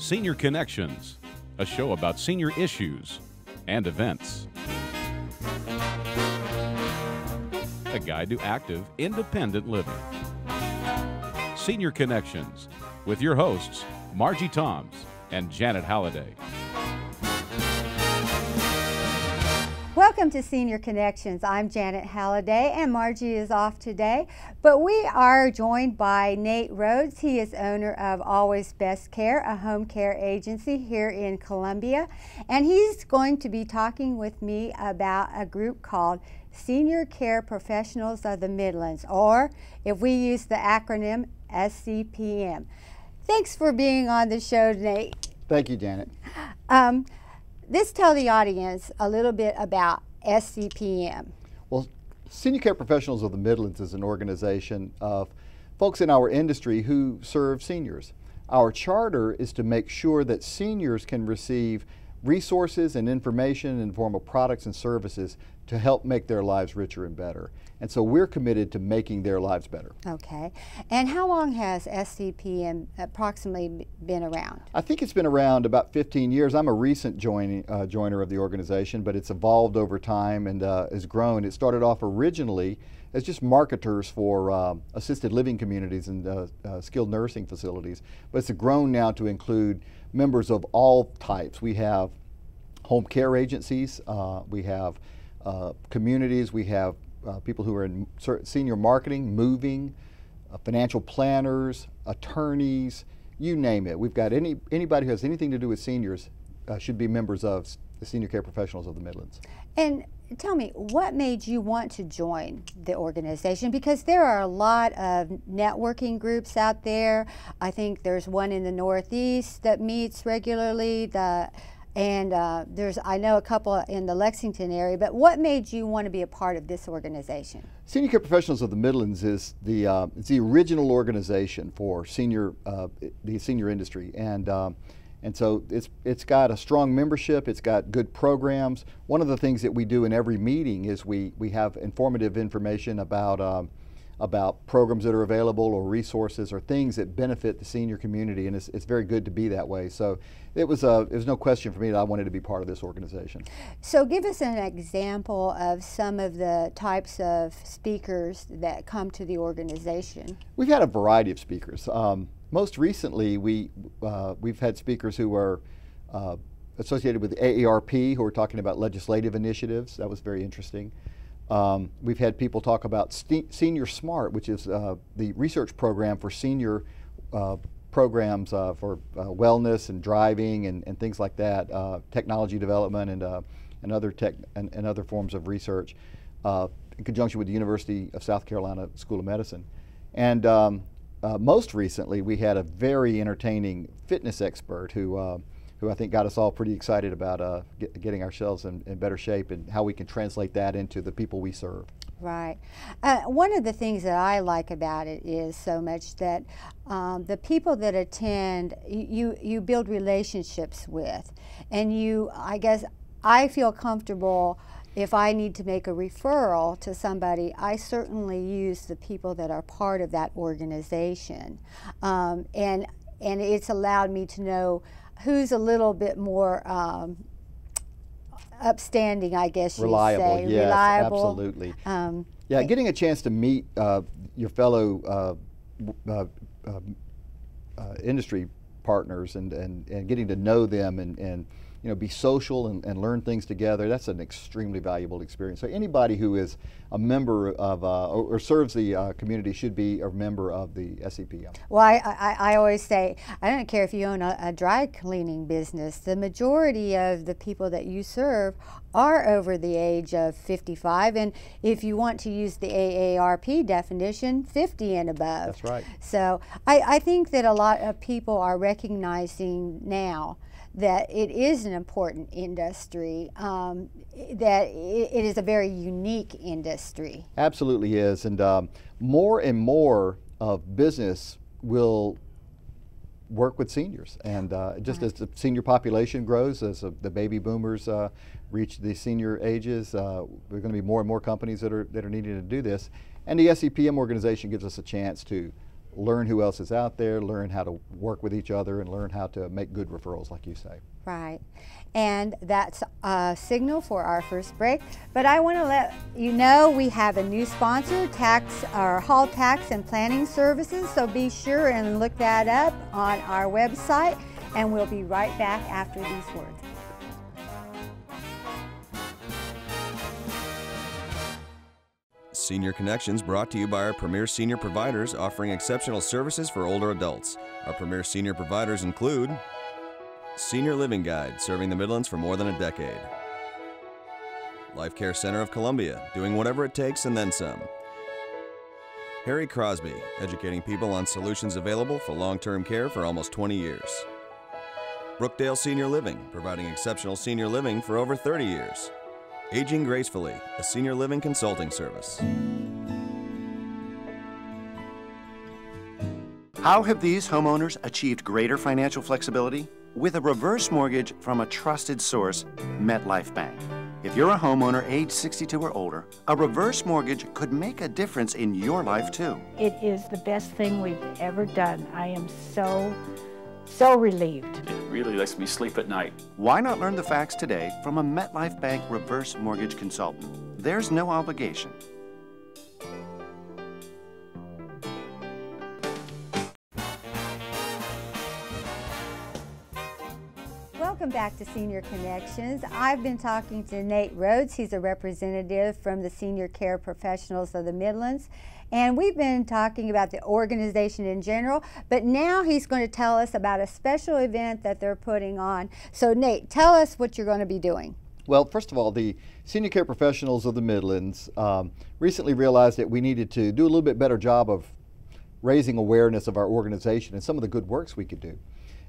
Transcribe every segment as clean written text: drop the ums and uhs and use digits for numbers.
Senior Connections, a show about senior issues and events. A guide to active, independent living. Senior Connections, with your hosts, Margie Toms and Janet Halliday. Welcome to Senior Connections. I'm Janet Halliday and Margie is off today, but we are joined by Nate Rhodes. He is owner of Always Best Care, a home care agency here in Columbia, and he's going to be talking with me about a group called Senior Care Professionals of the Midlands, or if we use the acronym, SCPM. Thanks for being on the show, Nate. Thank you, Janet. Let's tell the audience a little bit about SCPM. Well, Senior Care Professionals of the Midlands is an organization of folks in our industry who serve seniors. Our charter is to make sure that seniors can receive resources and information in the form of products and services to help make their lives richer and better. And so we're committed to making their lives better. Okay. And how long has SCPM approximately been around? I think it's been around about 15 years. I'm a recent joiner of the organization, but it's evolved over time and has grown. It started off originally as just marketers for assisted living communities and skilled nursing facilities, but it's grown now to include members of all types. We have home care agencies, we have communities, we have people who are in senior marketing, moving, financial planners, attorneys, you name it. We've got anybody who has anything to do with seniors should be members of the Senior Care Professionals of the Midlands. And tell me, what made you want to join the organization? Because there are a lot of networking groups out there. I think there's one in the Northeast that meets regularly. I know a couple in the Lexington area, but what made you want to be a part of this organization? Senior Care Professionals of the Midlands is it's the original organization for the senior industry, and so it's got a strong membership. It's got good programs. One of the things that we do in every meeting is we have informative information about programs that are available or resources or things that benefit the senior community, and it's very good to be that way. So it was no question for me that I wanted to be part of this organization. So give us an example of some of the types of speakers that come to the organization. We've had a variety of speakers. Most recently, we've had speakers who are associated with the AARP, who are talking about legislative initiatives. That was very interesting. We've had people talk about Senior Smart, which is the research program for senior programs for wellness and driving and things like that, technology development and other forms of research in conjunction with the University of South Carolina School of Medicine. And most recently, we had a very entertaining fitness expert who I think got us all pretty excited about getting ourselves in better shape and how we can translate that into the people we serve. Right. One of the things that I like about it is so much that the people that attend, you build relationships with, and I guess I feel comfortable if I need to make a referral to somebody. I certainly use the people that are part of that organization, and it's allowed me to know who's a little bit more upstanding, I guess you'd say. Yes, reliable. Absolutely. Yeah, getting a chance to meet your fellow industry partners and getting to know them and be social and learn things together, that's an extremely valuable experience. So anybody who is a member of or serves the community should be a member of the SCPM. Well, I always say, I don't care if you own a dry cleaning business, the majority of the people that you serve are over the age of 55, and if you want to use the AARP definition, 50 and above. That's right. So I think that a lot of people are recognizing now that it is an important industry, that it is a very unique industry. Absolutely is, and more and of business will work with seniors, and just as the senior population grows, as the baby boomers reach the senior ages, there are going to be more and more companies that are needing to do this, and the SCPM organization gives us a chance to learn who else is out there, learn how to work with each other, and learn how to make good referrals, like you say. Right. And that's a signal for our first break. But I want to let you know we have a new sponsor, Hall Tax and Planning Services. So be sure and look that up on our website. And we'll be right back after these words. Senior Connections brought to you by our premier senior providers offering exceptional services for older adults. Our premier senior providers include Senior Living Guide, serving the Midlands for more than a decade. Life Care Center of Columbia, doing whatever it takes and then some. Harry Crosby, educating people on solutions available for long-term care for almost 20 years. Brookdale Senior Living, providing exceptional senior living for over 30 years. Aging Gracefully, a senior living consulting service. How have these homeowners achieved greater financial flexibility? With a reverse mortgage from a trusted source, MetLife Bank. If you're a homeowner age 62 or older, a reverse mortgage could make a difference in your life too. It is the best thing we've ever done. I am so relieved. It really lets me sleep at night. Why not learn the facts today from a MetLife Bank reverse mortgage consultant? There's no obligation. Welcome back to Senior Connections. I've been talking to Nate Rhodes. He's a representative from the Senior Care Professionals of the Midlands. And we've been talking about the organization in general, but now he's going to tell us about a special event that they're putting on. So Nate, tell us what you're going to be doing. Well, first of all, the Senior Care Professionals of the Midlands recently realized that we needed to do a little bit better job of raising awareness of our organization and some of the good works we could do.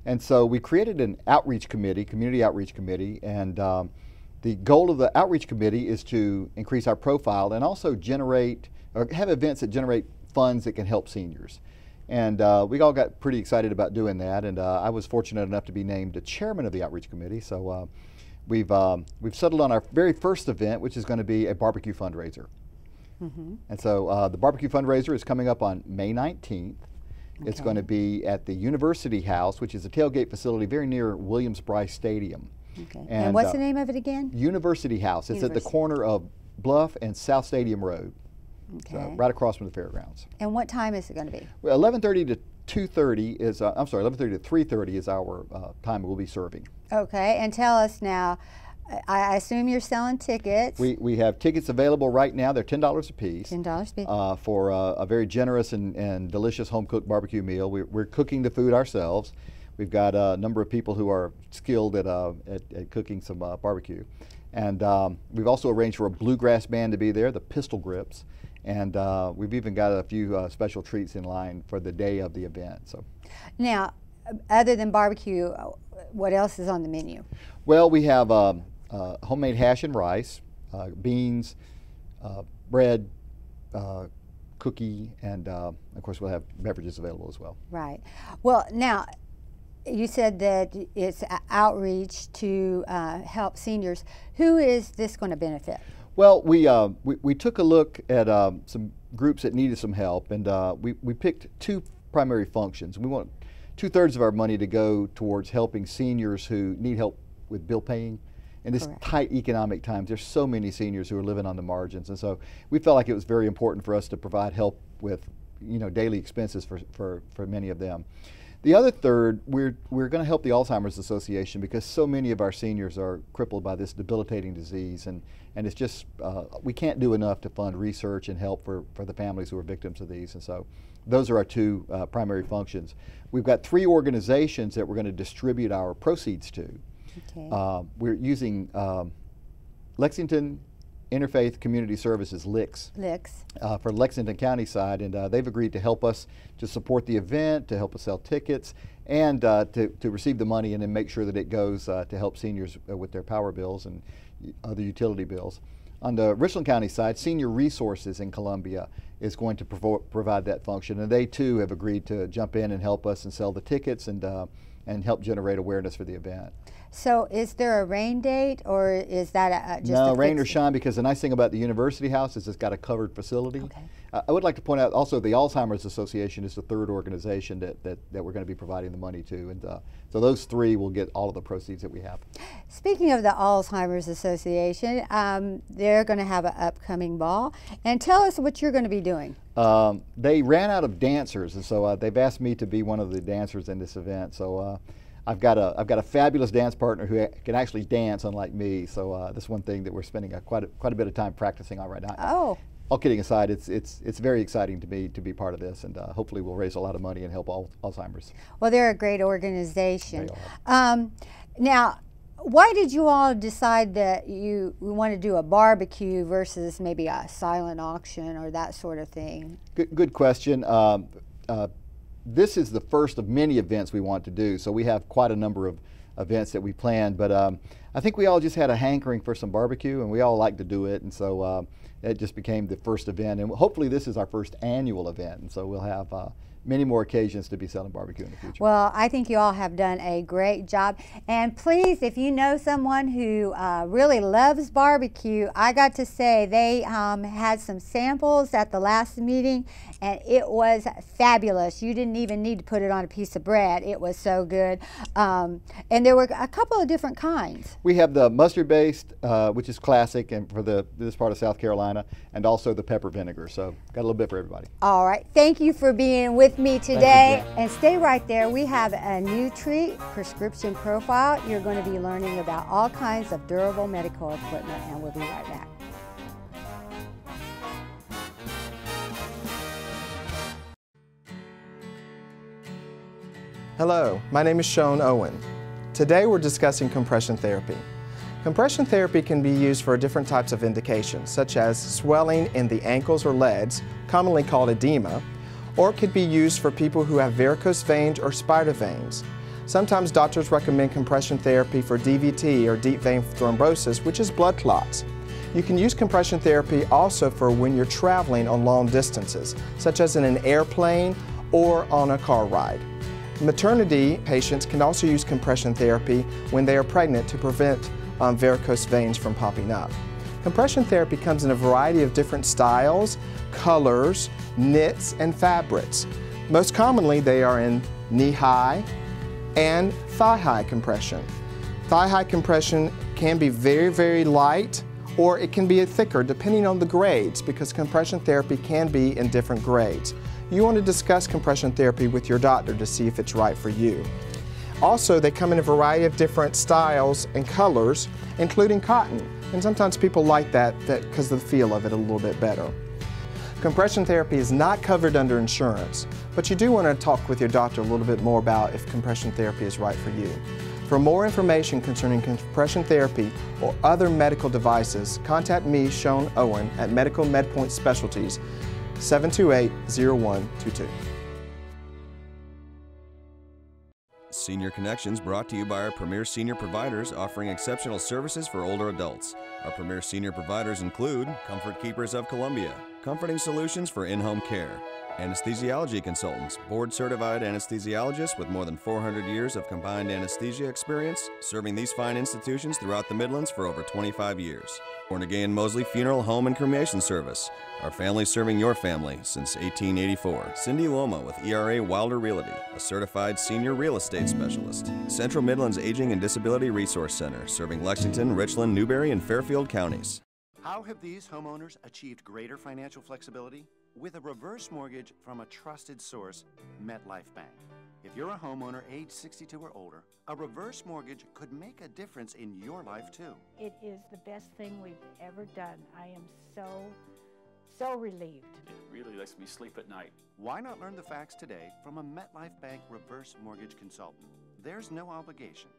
And so we created an outreach committee, community outreach committee, and the goal of the outreach committee is to increase our profile and also generate, or have events that generate funds that can help seniors. And we all got pretty excited about doing that, and I was fortunate enough to be named the chairman of the outreach committee. So we've settled on our very first event, which is going to be a barbecue fundraiser. And so the barbecue fundraiser is coming up on May 19th. Okay. It's going to be at the University House, which is a tailgate facility very near Williams-Brice Stadium. Okay. And what's the name of it again? University House. It's at the corner of Bluff and South Stadium Road. Okay. So right across from the fairgrounds. And what time is it going to be? Well, 11:30 to 2:30 is, 11:30 to 3:30 is our time we'll be serving. Okay, and tell us now, I assume you're selling tickets. We have tickets available right now. They're $10 a piece. $10 a piece. For a very generous and delicious home-cooked barbecue meal. We're cooking the food ourselves. We've got a number of people who are skilled at cooking some barbecue. And we've also arranged for a bluegrass band to be there, the Pistol Grips. And we've even got a few special treats in line for the day of the event. So, now, other than barbecue, what else is on the menu? Well, we have homemade hash and rice, beans, bread, cookie, and of course we'll have beverages available as well. Right. Well, now, you said that it's outreach to help seniors. Who is this going to benefit? Well, we took a look at some groups that needed some help, and we picked two primary functions. We want 2/3 of our money to go towards helping seniors who need help with bill paying. In this tight economic times, there's so many seniors who are living on the margins, and so we felt like it was very important for us to provide help with, daily expenses for many of them. The other third, we're going to help the Alzheimer's Association because so many of our seniors are crippled by this debilitating disease, and it's just we can't do enough to fund research and help for the families who are victims of these, and so those are our two primary functions. We've got 3 organizations that we're going to distribute our proceeds to. Okay. We're using Lexington Interfaith Community Services, LICS, for Lexington County side, and they've agreed to help us to support the event, to help us sell tickets, and to receive the money and then make sure that it goes to help seniors with their power bills and other utility bills. On the Richland County side, Senior Resources in Columbia is going to provide that function, and they too have agreed to jump in and help us and sell the tickets and help generate awareness for the event. So is there a rain date, or is that just no a rain or fixed- shine? Because the nice thing about the university house is it's got a covered facility. Okay. I would like to point out also the Alzheimer's Association is the third organization that we're going to be providing the money to, and so those three will get all of the proceeds that we have. Speaking of the Alzheimer's Association, they're going to have an upcoming ball, and tell us what you're going to be doing. They ran out of dancers, and so they've asked me to be one of the dancers in this event. So I've got a fabulous dance partner who can actually dance, unlike me. So that's one thing that we're spending quite a bit of time practicing on right now. Oh. All kidding aside, it's very exciting to me to be part of this, and hopefully we'll raise a lot of money and help Alzheimer's. Well, they're a great organization. They are. Now, why did you all decide that we want to do a barbecue versus maybe a silent auction or that sort of thing? Good question. This is the first of many events we want to do, so we have quite a number of events that we planned, but I think we all just had a hankering for some barbecue, and we all like to do it, and so it just became the first event, and hopefully this is our first annual event, and so we'll have many more occasions to be selling barbecue in the future. Well, I think you all have done a great job. And please, if you know someone who really loves barbecue, I got to say they had some samples at the last meeting, and it was fabulous. You didn't even need to put it on a piece of bread. It was so good. And there were a couple of different kinds. We have the mustard-based, which is classic and for this part of South Carolina, and also the pepper vinegar. So got a little bit for everybody. All right. Thank you for being with me today. And stay right there. We have a new treat, Prescription Profile. You're going to be learning about all kinds of durable medical equipment, and we'll be right back. Hello, my name is Sean Owen. Today we're discussing compression therapy. Compression therapy can be used for different types of indications, such as swelling in the ankles or legs, commonly called edema, or it could be used for people who have varicose veins or spider veins. Sometimes doctors recommend compression therapy for DVT or deep vein thrombosis, which is blood clots. You can use compression therapy also for when you're traveling on long distances, such as in an airplane or on a car ride. Maternity patients can also use compression therapy when they are pregnant to prevent varicose veins from popping up. Compression therapy comes in a variety of different styles, colors, knits, and fabrics. Most commonly they are in knee-high and thigh-high compression. Thigh-high compression can be very, very light, or it can be thicker depending on the grades, because compression therapy can be in different grades. You want to discuss compression therapy with your doctor to see if it's right for you. Also, they come in a variety of different styles and colors, including cotton. And sometimes people like that because of the feel of it a little bit better. Compression therapy is not covered under insurance, but you do want to talk with your doctor a little bit more about if compression therapy is right for you. For more information concerning compression therapy or other medical devices, contact me, Sean Owen, at Medical MedPoint Specialties, 728-0122. Senior Connections brought to you by our premier senior providers offering exceptional services for older adults. Our premier senior providers include Comfort Keepers of Columbia, comforting solutions for in-home care, anesthesiology consultants, board-certified anesthesiologists with more than 400 years of combined anesthesia experience, serving these fine institutions throughout the Midlands for over 25 years. Born-Again Mosley Funeral Home and Cremation Service, our family serving your family since 1884. Cindy Loma with ERA Wilder Realty, a certified senior real estate specialist. Central Midlands Aging and Disability Resource Center, serving Lexington, Richland, Newberry, and Fairfield counties. How have these homeowners achieved greater financial flexibility? With a reverse mortgage from a trusted source, MetLife Bank. If you're a homeowner age 62 or older, a reverse mortgage could make a difference in your life too. It is the best thing we've ever done. I am so relieved. It really lets me sleep at night. Why not learn the facts today from a MetLife Bank reverse mortgage consultant? There's no obligation.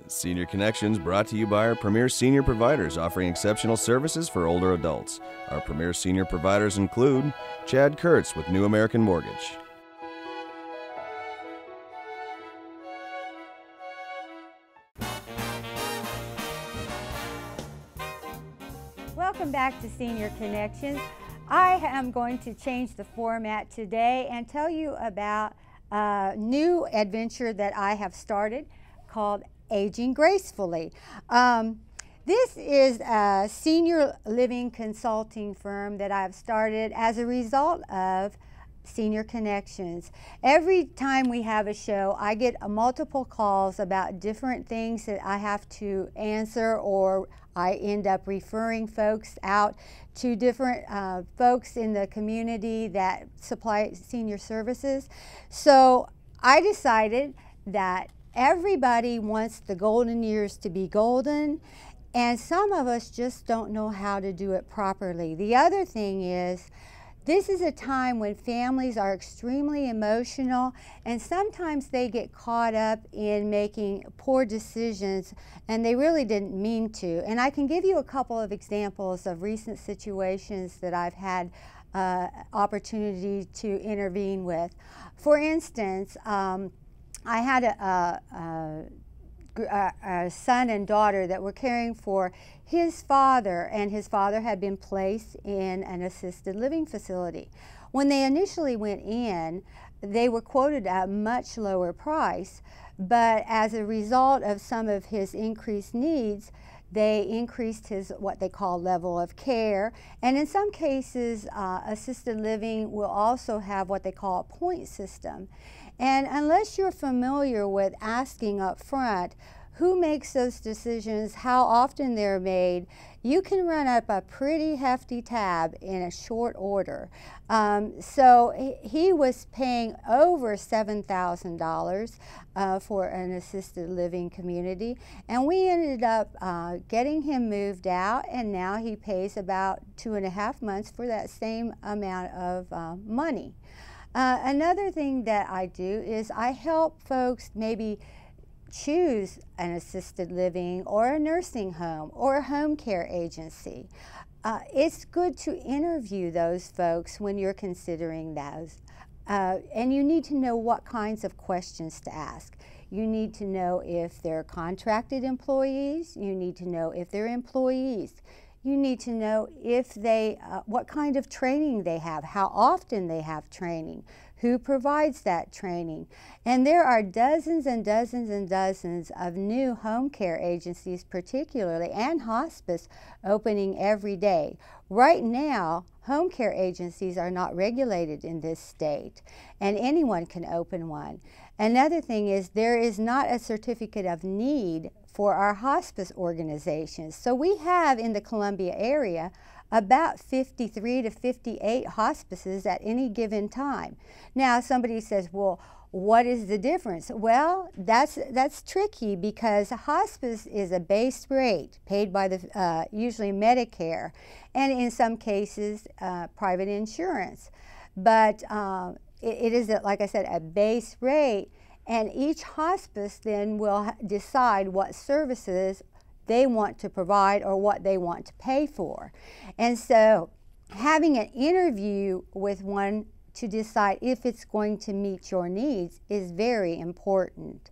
Senior Connections brought to you by our premier senior providers offering exceptional services for older adults. Our premier senior providers include Chad Kurtz with New American Mortgage, Welcome back to Senior Connections. I am going to change the format today and tell you about a new adventure that I have started called Aging Gracefully. This is a senior living consulting firm that I've started as a result of Senior Connections. Every time we have a show, I get multiple calls about different things that I have to answer, or I end up referring folks out to different folks in the community that supply senior services. So I decided that everybody wants the golden years to be golden, and some of us just don't know how to do it properly. The other thing is, this is a time when families are extremely emotional, and sometimes they get caught up in making poor decisions and they really didn't mean to. And I can give you a couple of examples of recent situations that I've had opportunity to intervene with. For instance, I had a son and daughter that were caring for his father, and his father had been placed in an assisted living facility. When they initially went in, they were quoted at a much lower price, but as a result of some of his increased needs, they increased his what they call level of care, and in some cases assisted living will also have what they call a point system. And unless you're familiar with asking up front who makes those decisions, how often they're made, you can run up a pretty hefty tab in a short order. So he was paying over $7,000 for an assisted living community, and we ended up getting him moved out, and now he pays about 2.5 months for that same amount of money. Another thing that I do is I help folks maybe choose an assisted living or a nursing home or a home care agency. It's good to interview those folks when you're considering those. And you need to know what kinds of questions to ask. You need to know if they're contracted employees. You need to know if they're employees. You need to know if they, what kind of training they have, how often they have training, who provides that training. And there are dozens and dozens and dozens of new home care agencies particularly, and hospice, opening every day. Right now, home care agencies are not regulated in this state, and anyone can open one. Another thing is, there is not a certificate of need for our hospice organizations. So we have in the Columbia area about 53 to 58 hospices at any given time. Now somebody says, well, what is the difference? Well, that's tricky, because hospice is a base rate paid by the usually Medicare, and in some cases private insurance. But it is, like I said, a base rate, and each hospice then will decide what services they want to provide or what they want to pay for. And so having an interview with one to decide if it's going to meet your needs is very important.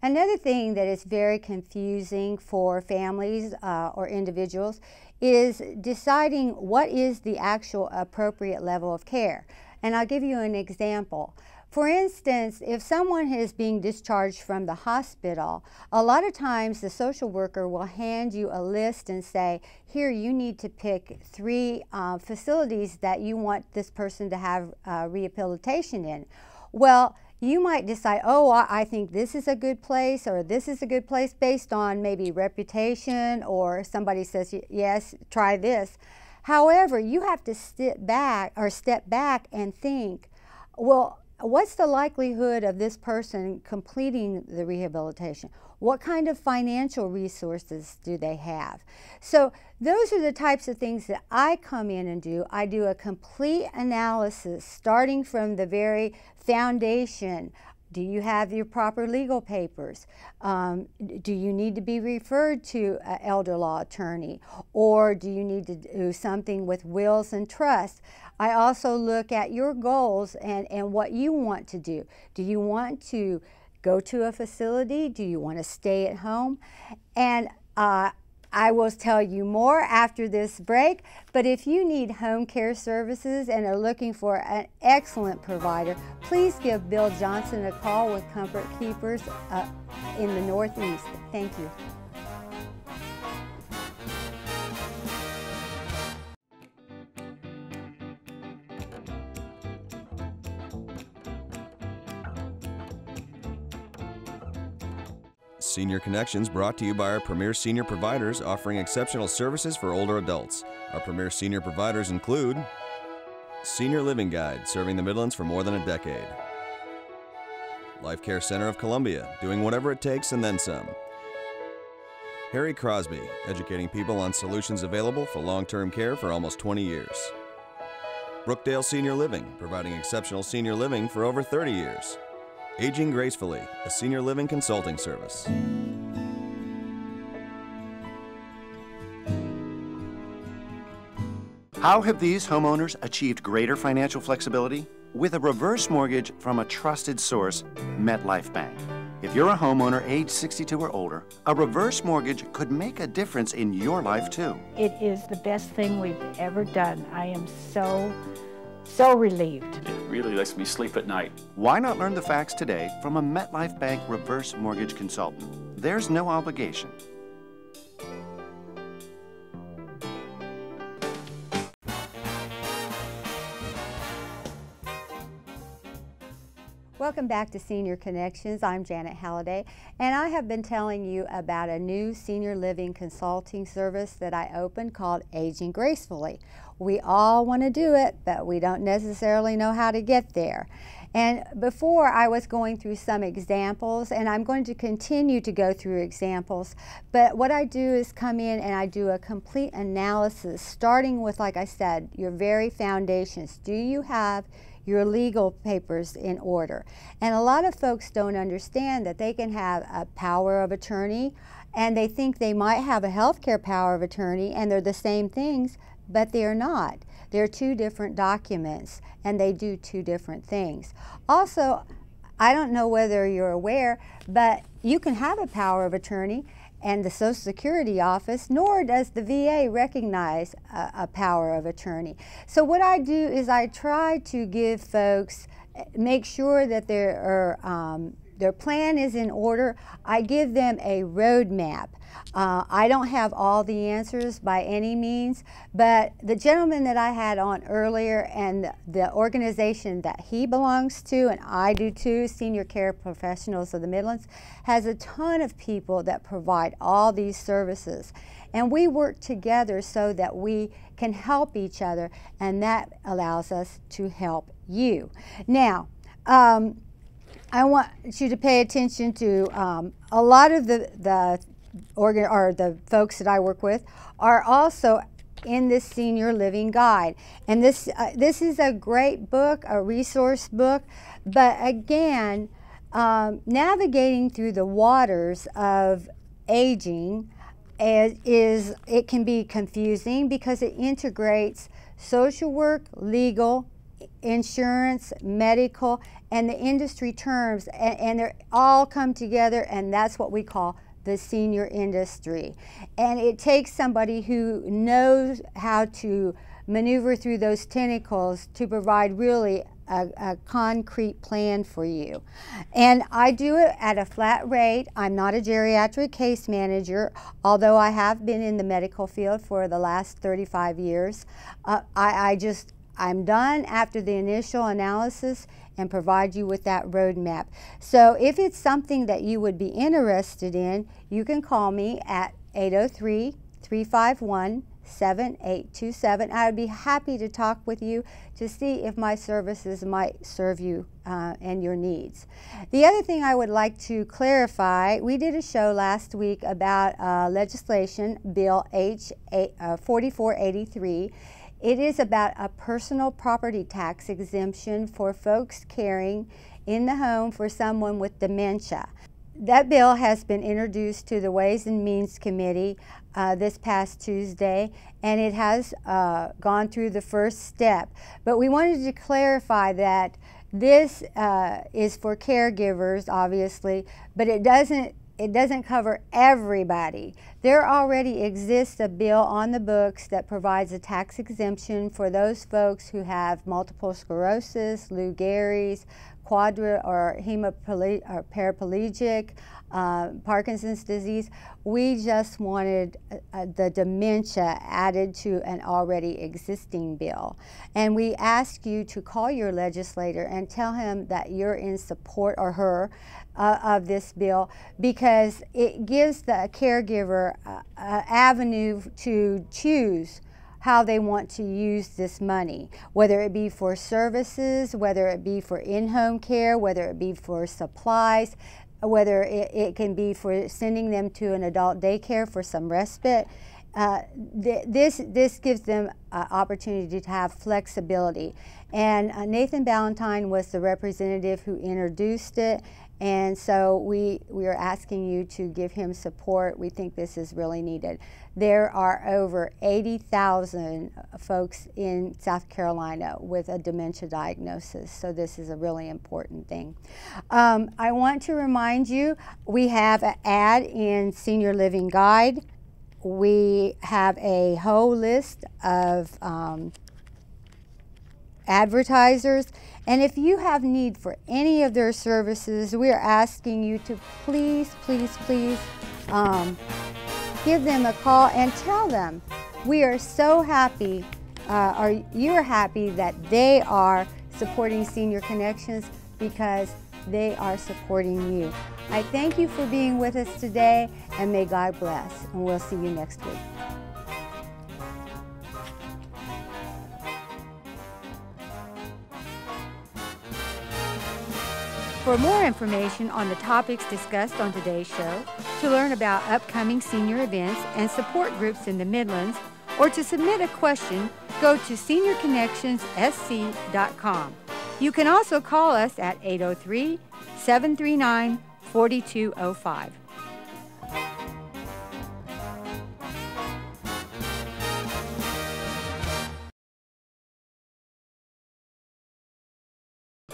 Another thing that is very confusing for families or individuals is deciding what is the actual appropriate level of care. And I'll give you an example. For instance, if someone is being discharged from the hospital, a lot of times the social worker will hand you a list and say, here, you need to pick 3 facilities that you want this person to have rehabilitation in. Well, you might decide, oh, I think this is a good place, or this is a good place, based on maybe reputation, or somebody says, yes, try this. However, you have to step back and think, well, what's the likelihood of this person completing the rehabilitation? What kind of financial resources do they have? So those are the types of things that I come in and do. I do a complete analysis starting from the very foundation. Do you have your proper legal papers? Do you need to be referred to an elder law attorney? Or do you need to do something with wills and trusts? I also look at your goals and what you want to do. Do you want to go to a facility? Do you want to stay at home? And I will tell you more after this break, but if you need home care services and are looking for an excellent provider, please give Bill Johnson a call with Comfort Keepers in the Northeast. Thank you. Senior Connections brought to you by our premier senior providers offering exceptional services for older adults. Our premier senior providers include Senior Living Guide, serving the Midlands for more than a decade. Life Care Center of Columbia, doing whatever it takes and then some. Harry Crosby, educating people on solutions available for long-term care for almost 20 years. Brookdale Senior Living, providing exceptional senior living for over 30 years. Aging Gracefully, a senior living consulting service. How have these homeowners achieved greater financial flexibility? With a reverse mortgage from a trusted source, MetLife Bank. If you're a homeowner age 62 or older, a reverse mortgage could make a difference in your life too. It is the best thing we've ever done. I am so relieved. It really lets me sleep at night. Why not learn the facts today from a MetLife Bank reverse mortgage consultant? There's no obligation. Welcome back to Senior Connections. I'm Janet Halliday, and I have been telling you about a new senior living consulting service that I opened called Aging Gracefully. We all want to do it, but we don't necessarily know how to get there. And before I was going through some examples, and I'm going to continue to go through examples, but what I do is come in and I do a complete analysis, starting with, like I said, your very foundations. Do you have your legal papers in order? And a lot of folks don't understand that they can have a power of attorney, and they think they might have a healthcare power of attorney, and they're the same things, but they're not. They're two different documents, and they do two different things. Also, I don't know whether you're aware, but you can have a power of attorney and the Social Security office, nor does the VA recognize a power of attorney. So what I do is I try to give folks, make sure that their plan is in order. I give them a roadmap. I don't have all the answers by any means, but the gentleman that I had on earlier and the organization that he belongs to, and I do too, Senior Care Professionals of the Midlands, has a ton of people that provide all these services. And we work together so that we can help each other, and that allows us to help you. Now, I want you to pay attention to a lot of the folks that I work with are also in this Senior Living Guide. And this is a great book, a resource book, but again, navigating through the waters of aging it can be confusing because it integrates social work, legal, insurance, medical, and the industry terms, and they all come together, and that's what we call the senior industry. And it takes somebody who knows how to maneuver through those tentacles to provide really a concrete plan for you. And I do it at a flat rate. I'm not a geriatric case manager, although I have been in the medical field for the last 35 years. I'm done after the initial analysis and provide you with that roadmap. So if it's something that you would be interested in, you can call me at 803-351-7827. I would be happy to talk with you to see if my services might serve you and your needs. The other thing I would like to clarify, we did a show last week about legislation, Bill H. 4483. It is about a personal property tax exemption for folks caring in the home for someone with dementia. That bill has been introduced to the Ways and Means Committee this past Tuesday, and it has gone through the first step. But we wanted to clarify that this is for caregivers, obviously, but it doesn't it doesn't cover everybody. There already exists a bill on the books that provides a tax exemption for those folks who have multiple sclerosis, Lou Gehrig's, paraplegic, Parkinson's disease. We just wanted the dementia added to an already existing bill. And we ask you to call your legislator and tell him that you're in support, or her, of this bill, because it gives the caregiver an avenue to choose how they want to use this money, whether it be for services, whether it be for in-home care, whether it be for supplies, whether it can be for sending them to an adult daycare for some respite. This gives them an opportunity to have flexibility. And Nathan Ballantyne was the representative who introduced it, and so we are asking you to give him support. We think this is really needed. There are over 80,000 folks in South Carolina with a dementia diagnosis, so this is a really important thing. I want to remind you, we have an ad in Senior Living Guide. We have a whole list of advertisers, and if you have need for any of their services, we are asking you to please give them a call and tell them we are so happy, or you're happy that they are supporting Senior Connections, because they are supporting you. I thank you for being with us today, and may God bless, and we'll see you next week. For more information on the topics discussed on today's show, to learn about upcoming senior events and support groups in the Midlands, or to submit a question, go to seniorconnectionssc.com. You can also call us at 803-739-4205.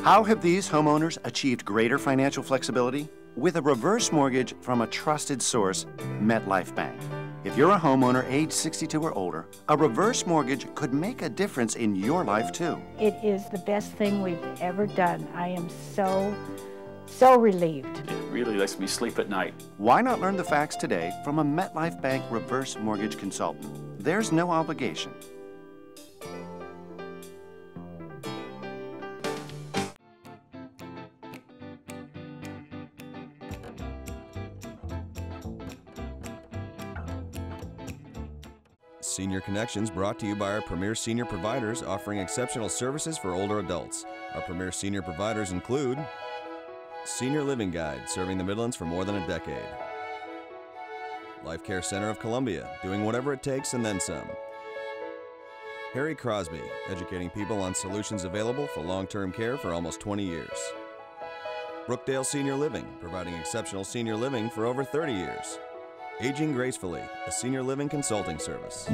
How have these homeowners achieved greater financial flexibility? With a reverse mortgage from a trusted source, MetLife Bank. If you're a homeowner age 62 or older, a reverse mortgage could make a difference in your life too. It is the best thing we've ever done. I am so relieved. It really lets me sleep at night. Why not learn the facts today from a MetLife Bank reverse mortgage consultant? There's no obligation. Senior Connections brought to you by our premier senior providers offering exceptional services for older adults. Our premier senior providers include Senior Living Guide, serving the Midlands for more than a decade. Life Care Center of Columbia, doing whatever it takes and then some. Harry Crosby, educating people on solutions available for long-term care for almost 20 years. Brookdale Senior Living, providing exceptional senior living for over 30 years. Aging Gracefully, a senior living consulting service.